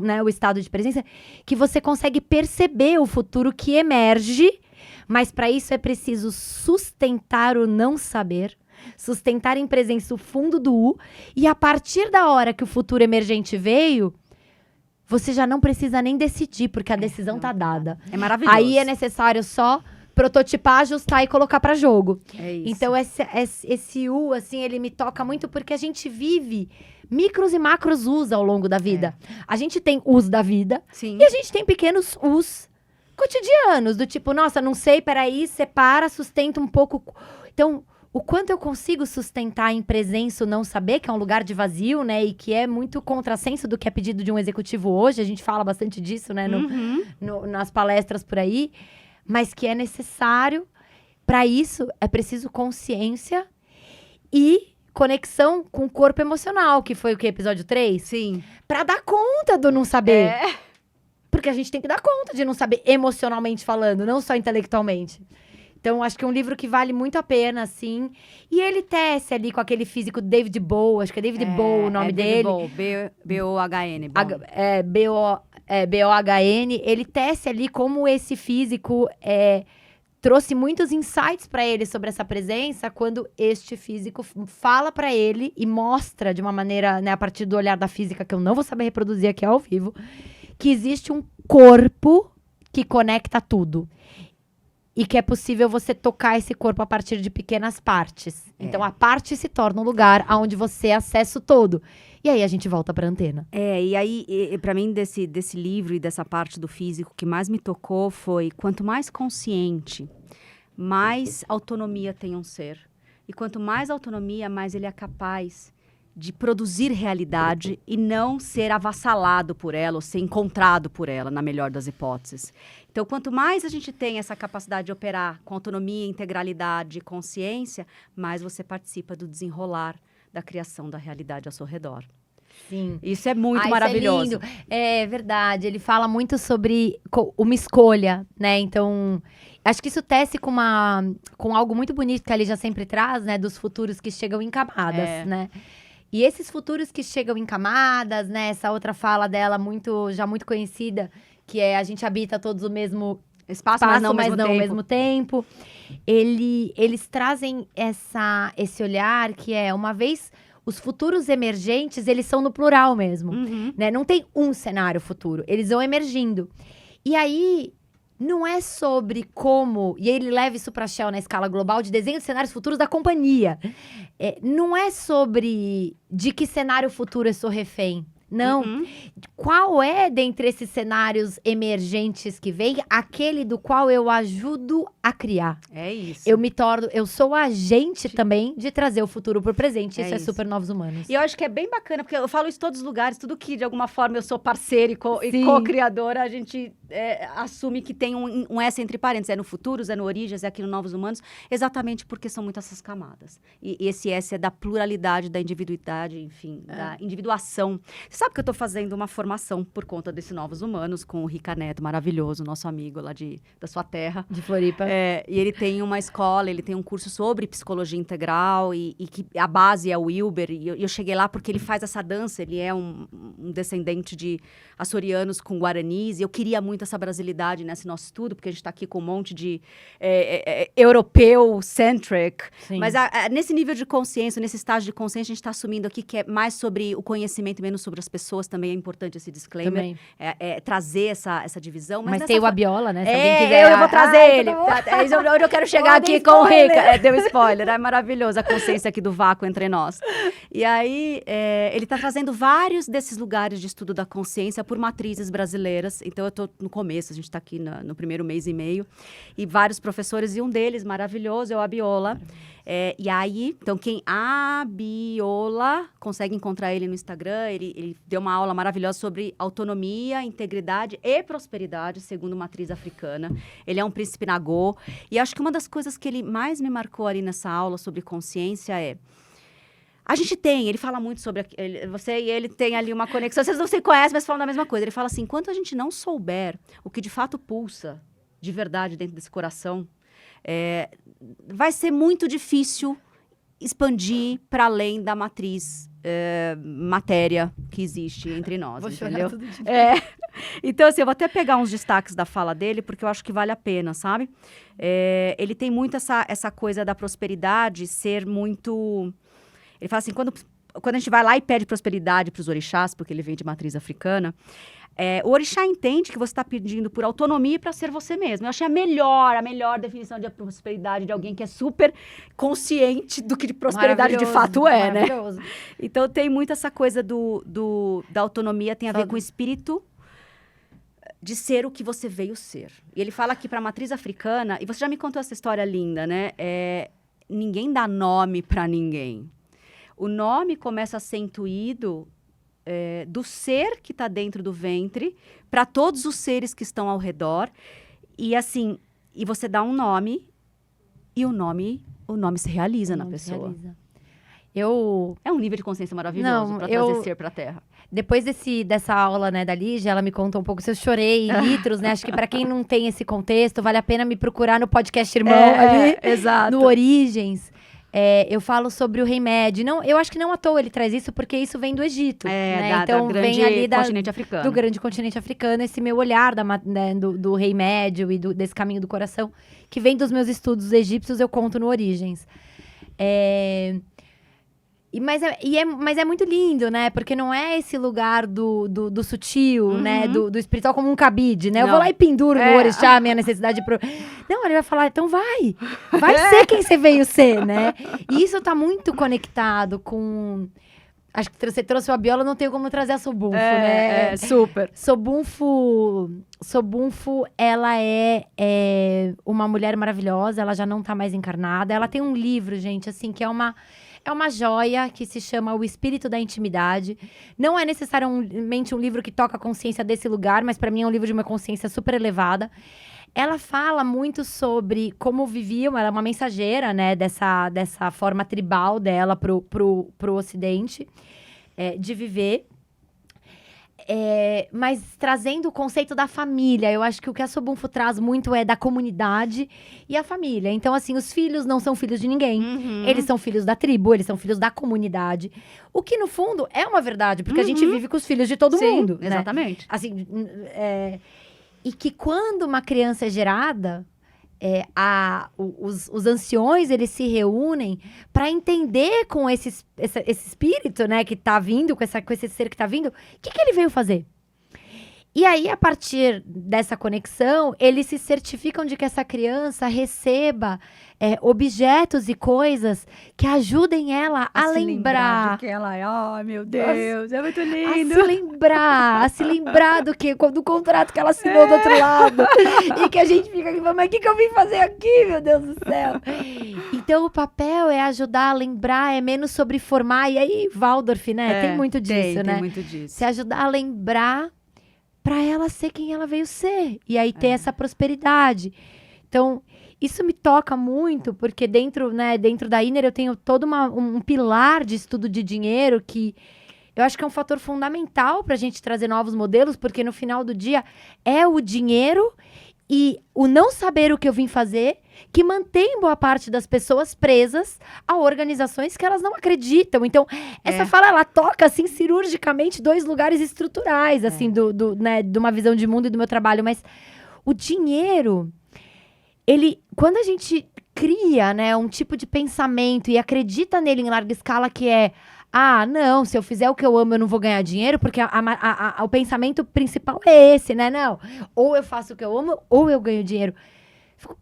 né, o estado de presença, que você consegue perceber o futuro que emerge. Mas para isso é preciso sustentar o não saber, sustentar em presença o fundo do U, e a partir da hora que o futuro emergente veio, você já não precisa nem decidir, porque a decisão tá dada. É maravilhoso. Aí é necessário só prototipar, ajustar e colocar para jogo. É isso. Então, esse U, assim, ele me toca muito porque a gente vive micros e macros U's ao longo da vida. A gente tem U's da vida e a gente tem pequenos U's cotidianos, do tipo, nossa, não sei, peraí, separa, sustenta um pouco. Então, o quanto eu consigo sustentar em presença o não saber, que é um lugar de vazio, né? E que é muito contrassenso do que é pedido de um executivo hoje. A gente fala bastante disso, né? Nas palestras por aí. Mas que é necessário. Para isso, é preciso consciência e conexão com o corpo emocional. Que foi o que? Episódio 3? Sim. Para dar conta do não saber. Porque a gente tem que dar conta de não saber emocionalmente falando, não só intelectualmente. Então, acho que é um livro que vale muito a pena, assim. E ele tece ali com aquele físico David Bowie, acho que é David Bowie o nome dele. B-O-H-N. B-O-H-N. Ele tece ali como esse físico trouxe muitos insights para ele sobre essa presença, quando este físico fala para ele e mostra de uma maneira, né, a partir do olhar da física, que eu não vou saber reproduzir aqui ao vivo, que existe um corpo que conecta tudo. E que é possível você tocar esse corpo a partir de pequenas partes. Então, a parte se torna um lugar onde você acessa o todo. E aí, a gente volta pra antena. E aí, pra mim, desse livro e dessa parte do físico, o que mais me tocou foi, quanto mais consciente, mais autonomia tem um ser. E quanto mais autonomia, mais ele é capaz de produzir realidade e não ser avassalado por ela ou ser encontrado por ela, na melhor das hipóteses. Então, quanto mais a gente tem essa capacidade de operar com autonomia, integralidade e consciência, mais você participa do desenrolar da criação da realidade ao seu redor. Sim. Isso é muito maravilhoso. Isso é lindo. É verdade. Ele fala muito sobre uma escolha, né? Então, acho que isso tece com algo muito bonito que a Lígia sempre traz, né? Dos futuros que chegam em camadas, né? E esses futuros que chegam em camadas, né? Essa outra fala dela, já muito conhecida, que é a gente habita todos o mesmo espaço, mas não ao mesmo tempo. Eles trazem esse olhar que é, uma vez... Os futuros emergentes, eles são no plural mesmo, né? Não tem um cenário futuro, eles vão emergindo. E aí, não é sobre como... E ele leva isso para a Shell na escala global de desenho de cenários futuros da companhia. Não é sobre de que cenário futuro eu sou refém. Não. Qual é, dentre esses cenários emergentes que vem, aquele do qual eu ajudo a criar? É isso. Eu sou agente também de trazer o futuro pro presente. Isso é super Novos Humanos. E eu acho que é bem bacana, porque eu falo isso em todos os lugares, tudo que de alguma forma eu sou parceira e co-criadora, a gente assume que tem um S entre parênteses. É no Futuros, é no Origens, é aqui no Novos Humanos, exatamente porque são muitas essas camadas. E esse S é da pluralidade, da individualidade, enfim, da individuação. Você sabe que eu tô fazendo uma formação por conta desse Novos Humanos com o Rica Neto, maravilhoso, nosso amigo lá da sua terra. De Floripa. E ele tem uma escola, ele tem um curso sobre psicologia integral e que a base é o Wilber. E eu cheguei lá porque ele faz essa dança, ele é um descendente de açorianos com guaranis. E eu queria muito essa brasilidade nesse nosso estudo, porque a gente está aqui com um monte de europeu-centric. Mas nesse nível de consciência, nesse estágio de consciência, a gente está assumindo aqui que é mais sobre o conhecimento, menos sobre as pessoas. Também é importante esse disclaimer. Também. Trazer essa divisão. Mas tem o Abiola, né? Se alguém quiser... Eu vou trazer ele. Onde eu quero chegar aqui com o Rica. Deu spoiler. É maravilhoso a consciência aqui do vácuo entre nós. E aí, ele está trazendo vários desses lugares de estudo da consciência por matrizes brasileiras. Então, eu estou no começo, a gente está aqui no primeiro mês e meio. E vários professores, e um deles, maravilhoso, é o Abiola. E aí, então, quem Abiola, consegue encontrar ele no Instagram. Ele deu uma aula maravilhosa sobre autonomia, integridade e prosperidade, segundo matriz africana. Ele é um príncipe Nagô. E acho que uma das coisas que ele mais me marcou ali nessa aula sobre consciência ele fala muito sobre você e ele tem ali uma conexão. Vocês não se conhecem, mas falam da mesma coisa. Ele fala assim, enquanto a gente não souber o que de fato pulsa de verdade dentro desse coração, vai ser muito difícil expandir para além da matriz matéria que existe entre nós, entendeu? Tudo de Então, assim, eu vou até pegar uns destaques da fala dele, porque eu acho que vale a pena, sabe? Ele tem muito essa coisa da prosperidade ser muito... Ele fala assim, quando a gente vai lá e pede prosperidade para os orixás, porque ele vem de matriz africana, o orixá entende que você está pedindo por autonomia para ser você mesmo. Eu achei a melhor definição de prosperidade de alguém que é super consciente do que de prosperidade de fato é, né? Então, tem muito essa coisa da autonomia, tem a ver com o espírito de ser o que você veio ser. E ele fala aqui para a matriz africana, e você já me contou essa história linda, né? Ninguém dá nome para ninguém. O nome começa a ser intuído do ser que está dentro do ventre para todos os seres que estão ao redor. E assim, você dá um nome e o nome se realiza na pessoa. É um nível de consciência maravilhoso para trazer ser para a Terra. Depois dessa aula, né, da Lígia, ela me contou um pouco se eu chorei em litros, né? Acho que para quem não tem esse contexto, vale a pena me procurar no podcast Irmão ali, exato. No Origens. Eu falo sobre o Rei Med. Não, eu acho que não à toa ele traz isso, porque isso vem do Egito. Né? Então, vem ali continente africano. Do grande continente africano, esse meu olhar do Rei Médio e desse caminho do coração, que vem dos meus estudos egípcios, eu conto no Origens. Mas é muito lindo, né? Porque não é esse lugar do sutil, né? Do espiritual como um cabide, né? Não. Eu vou lá e penduro no orixá a minha necessidade de... Não, ele vai falar, então vai ser quem você veio ser, né? E isso tá muito conectado com... Acho que você trouxe o Abiola, não tenho como trazer a Sobunfo, né? Super. Sobunfo, ela é uma mulher maravilhosa, ela já não tá mais encarnada. Ela tem um livro, gente, assim, que é uma joia que se chama O Espírito da Intimidade. Não é necessariamente um livro que toca a consciência desse lugar, mas para mim é um livro de uma consciência super elevada. Ela fala muito sobre como viviam, ela é uma mensageira, né, dessa forma tribal dela pro Ocidente. de viver. Mas trazendo o conceito da família. Eu acho que o que a Sobunfo traz muito é da comunidade e a família. Então, assim, os filhos não são filhos de ninguém. Eles são filhos da tribo, eles são filhos da comunidade. O que, no fundo, é uma verdade, porque a gente vive com os filhos de todo mundo. Exatamente. Né? Assim, e que quando uma criança é gerada... os anciões, eles se reúnem para entender com esse espírito, né, que tá vindo, com esse ser que tá vindo, o que ele veio fazer. E aí, a partir dessa conexão, eles se certificam de que essa criança receba objetos e coisas que ajudem ela a lembrar de que ela é. Ai, meu Deus, é muito lindo. A se lembrar do contrato que ela assinou do outro lado. E que a gente fica aqui falando, mas o que eu vim fazer aqui, meu Deus do céu? Então, o papel é ajudar a lembrar, é menos sobre formar. E aí, Waldorf, né? Tem muito disso, né? Tem muito disso. Se ajudar a lembrar para ela ser quem ela veio ser. E aí ter essa prosperidade. Então, isso me toca muito, porque dentro da Inner eu tenho todo um pilar de estudo de dinheiro que eu acho que é um fator fundamental para a gente trazer novos modelos, porque no final do dia é o dinheiro e o não saber o que eu vim fazer que mantém boa parte das pessoas presas a organizações que elas não acreditam. Então, essa fala, ela toca, assim, cirurgicamente 2 lugares estruturais, assim, de uma visão de mundo e do meu trabalho. Mas o dinheiro, quando a gente cria, né, um tipo de pensamento e acredita nele em larga escala, que não, se eu fizer o que eu amo, eu não vou ganhar dinheiro, porque o pensamento principal é esse, né? Não, ou eu faço o que eu amo, ou eu ganho dinheiro.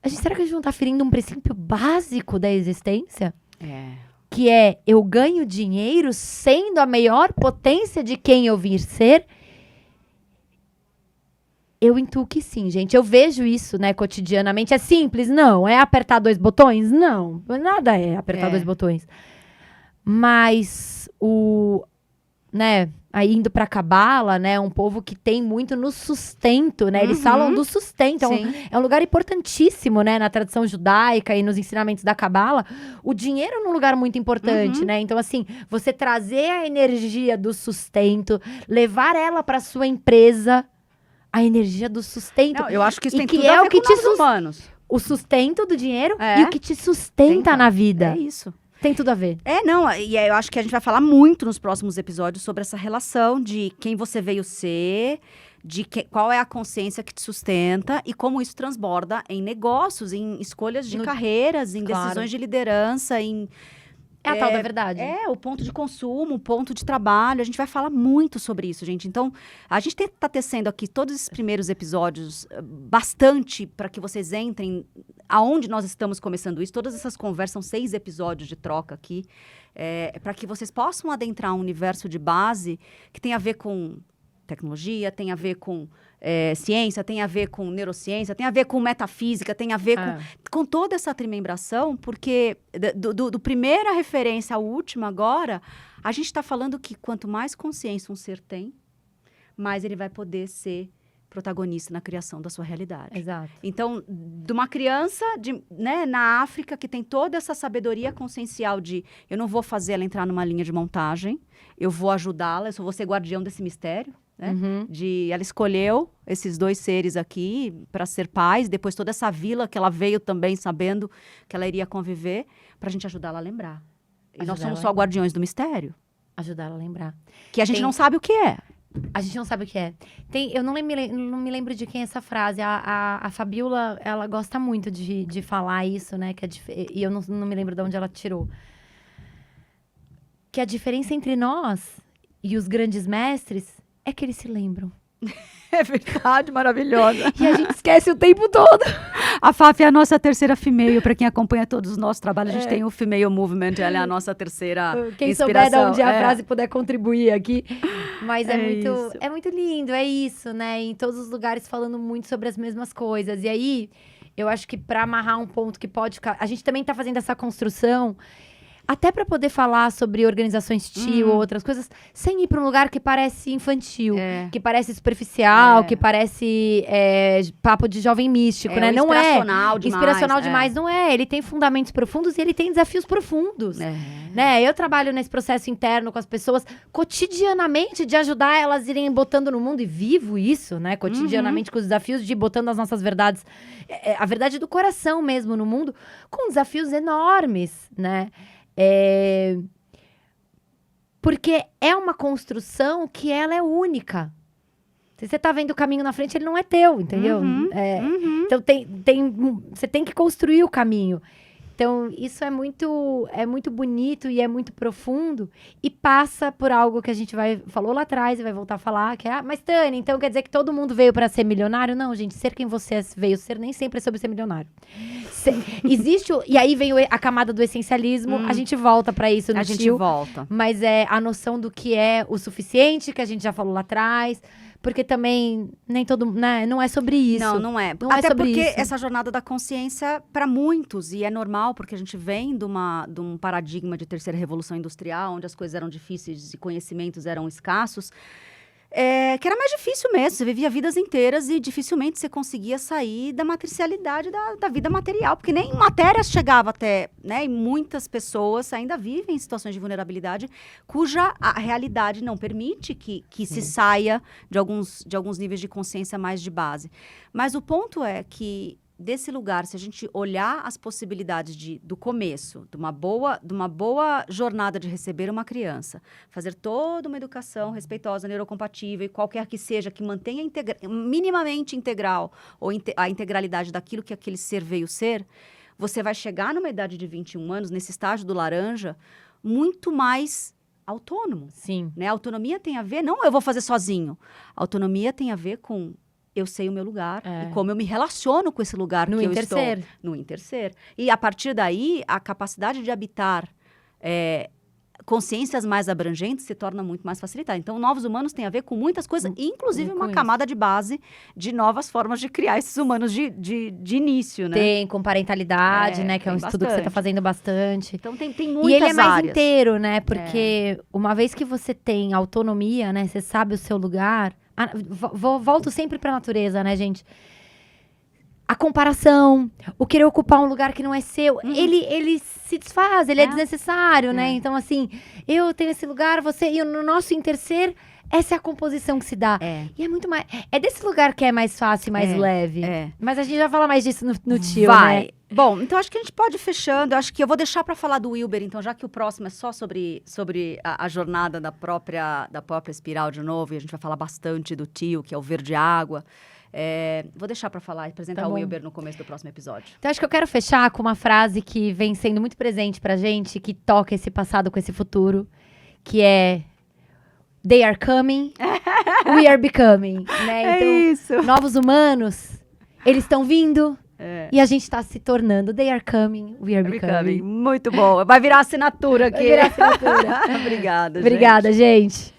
Será que a gente não tá ferindo um princípio básico da existência? Que é, eu ganho dinheiro sendo a maior potência de quem eu vir ser? Eu intuo que sim, gente. Eu vejo isso, né, cotidianamente. É simples? Não. É apertar 2 botões? Não. Nada é apertar 2 botões. Mas aí indo pra Cabala, né, um povo que tem muito no sustento, né, eles falam do sustento, é um lugar importantíssimo, né, na tradição judaica e nos ensinamentos da Cabala, o dinheiro é um lugar muito importante, né, então assim, você trazer a energia do sustento, levar ela pra sua empresa, a energia do sustento. Não, eu acho que isso tem tudo a ver com os humanos. O sustento do dinheiro e o que te sustenta na vida. É isso. Tem tudo a ver. E eu acho que a gente vai falar muito nos próximos episódios sobre essa relação de quem você veio ser, qual é a consciência que te sustenta e como isso transborda em negócios, em escolhas de carreiras, em decisões de liderança, É a tal da verdade. O ponto de consumo, o ponto de trabalho. A gente vai falar muito sobre isso, gente. Então, a gente está tecendo aqui todos esses primeiros episódios bastante para que vocês entrem aonde nós estamos começando isso. Todas essas conversas, são 6 episódios de troca aqui, para que vocês possam adentrar um universo de base que tem a ver com tecnologia, tem a ver com ciência, tem a ver com neurociência, tem a ver com metafísica, tem a ver com toda essa trimembração, porque do primeira referência à última agora, a gente está falando que quanto mais consciência um ser tem, mais ele vai poder ser protagonista na criação da sua realidade. Exato. Então, de uma criança na África que tem toda essa sabedoria consciencial de eu não vou fazer ela entrar numa linha de montagem, eu vou ajudá-la, eu só vou ser guardião desse mistério. Né? Ela escolheu esses 2 seres aqui para ser pais, depois toda essa vila que ela veio também sabendo que ela iria conviver, para a gente ajudá-la a lembrar. E nós somos só guardiões do mistério. Ajudar ela a lembrar. Que a gente não sabe o que é. A gente não sabe o que é. Eu não me lembro de quem é essa frase. A Fabiola, ela gosta muito de falar isso, né? E eu não me lembro de onde ela tirou. Que a diferença entre nós e os grandes mestres é que eles se lembram. É verdade, maravilhosa. E a gente esquece o tempo todo. A FAF é a nossa terceira female, para quem acompanha todos os nossos trabalhos. A gente tem o Female Movement, ela é a nossa terceira quem inspiração. Souber de onde a frase puder contribuir aqui. Mas é muito lindo, é isso, né? Em todos os lugares falando muito sobre as mesmas coisas. E aí, eu acho que para amarrar um ponto que pode ficar... A gente também tá fazendo essa construção... Até para poder falar sobre organizações tio ou outras coisas, sem ir para um lugar que parece infantil, que parece superficial, que parece papo de jovem místico, né? Não inspiracional demais. Inspiracional demais, não é. Ele tem fundamentos profundos e ele tem desafios profundos. Né? Eu trabalho nesse processo interno com as pessoas cotidianamente de ajudar elas a irem botando no mundo, e vivo isso, né? Cotidianamente com os desafios de ir botando as nossas verdades, a verdade do coração mesmo no mundo, com desafios enormes, né? Porque é uma construção que ela é única. Se você tá vendo o caminho na frente, ele não é teu, entendeu? Então você tem que construir o caminho. Então, isso é muito bonito e é muito profundo e passa por algo que a gente falou lá atrás e vai voltar a falar, que é, mas Tânia, então quer dizer que todo mundo veio para ser milionário? Não, gente, ser quem você veio ser nem sempre é sobre ser milionário. E aí vem a camada do essencialismo, a gente volta para isso no A gente volta. Mas é a noção do que é o suficiente, que a gente já falou lá atrás. Porque também nem todo, né, não é sobre isso. Não é. Não Até é sobre porque isso. Essa jornada da consciência, para muitos, e é normal, porque a gente vem de um paradigma de terceira revolução industrial, onde as coisas eram difíceis e conhecimentos eram escassos, que era mais difícil mesmo. Você vivia vidas inteiras e dificilmente você conseguia sair da matricialidade da vida material, porque nem matéria chegava até, né? E muitas pessoas ainda vivem em situações de vulnerabilidade cuja a realidade não permite que se saia de alguns níveis de consciência mais de base. Mas o ponto é que desse lugar, se a gente olhar as possibilidades do começo, de uma boa jornada de receber uma criança, fazer toda uma educação respeitosa, neurocompatível, e qualquer que seja, que mantenha minimamente integral, ou a integralidade daquilo que aquele ser veio ser, você vai chegar numa idade de 21 anos, nesse estágio do laranja, muito mais autônomo. Sim. Né? A autonomia tem a ver, não eu vou fazer sozinho. A autonomia tem a ver com eu sei o meu lugar e como eu me relaciono com esse lugar que eu estou. No interser. E, a partir daí, a capacidade de habitar consciências mais abrangentes se torna muito mais facilitada. Então, Novos Humanos tem a ver com muitas coisas, inclusive uma camada de base de novas formas de criar esses humanos de início, né? Tem, com parentalidade, né? Que é um estudo que você está fazendo bastante. Então, tem muitas áreas. E ele é mais inteiro, né? Porque uma vez que você tem autonomia, né? Você sabe o seu lugar... Volto sempre pra natureza, né, gente? A comparação, o querer ocupar um lugar que não é seu, ele se desfaz, ele é desnecessário, né? Então, assim, eu tenho esse lugar, você... E no nosso interser, essa é a composição que se dá. E é muito mais... É desse lugar que é mais fácil e mais leve. Mas a gente já fala mais disso no tio, né? Bom, então acho que a gente pode ir fechando. Eu acho que eu vou deixar para falar do Wilber, então, já que o próximo é só sobre a jornada da própria espiral de novo, e a gente vai falar bastante do tio, que é o verde água. Vou deixar para falar e apresentar o Wilber no começo do próximo episódio. Então, acho que eu quero fechar com uma frase que vem sendo muito presente pra gente, que toca esse passado com esse futuro, que é... They are coming, we are becoming. Né? Então, isso. Novos humanos, eles estão vindo... E a gente tá se tornando. They are coming, we are becoming. Muito bom. Vai virar assinatura aqui. Vai virar assinatura. Obrigada, gente.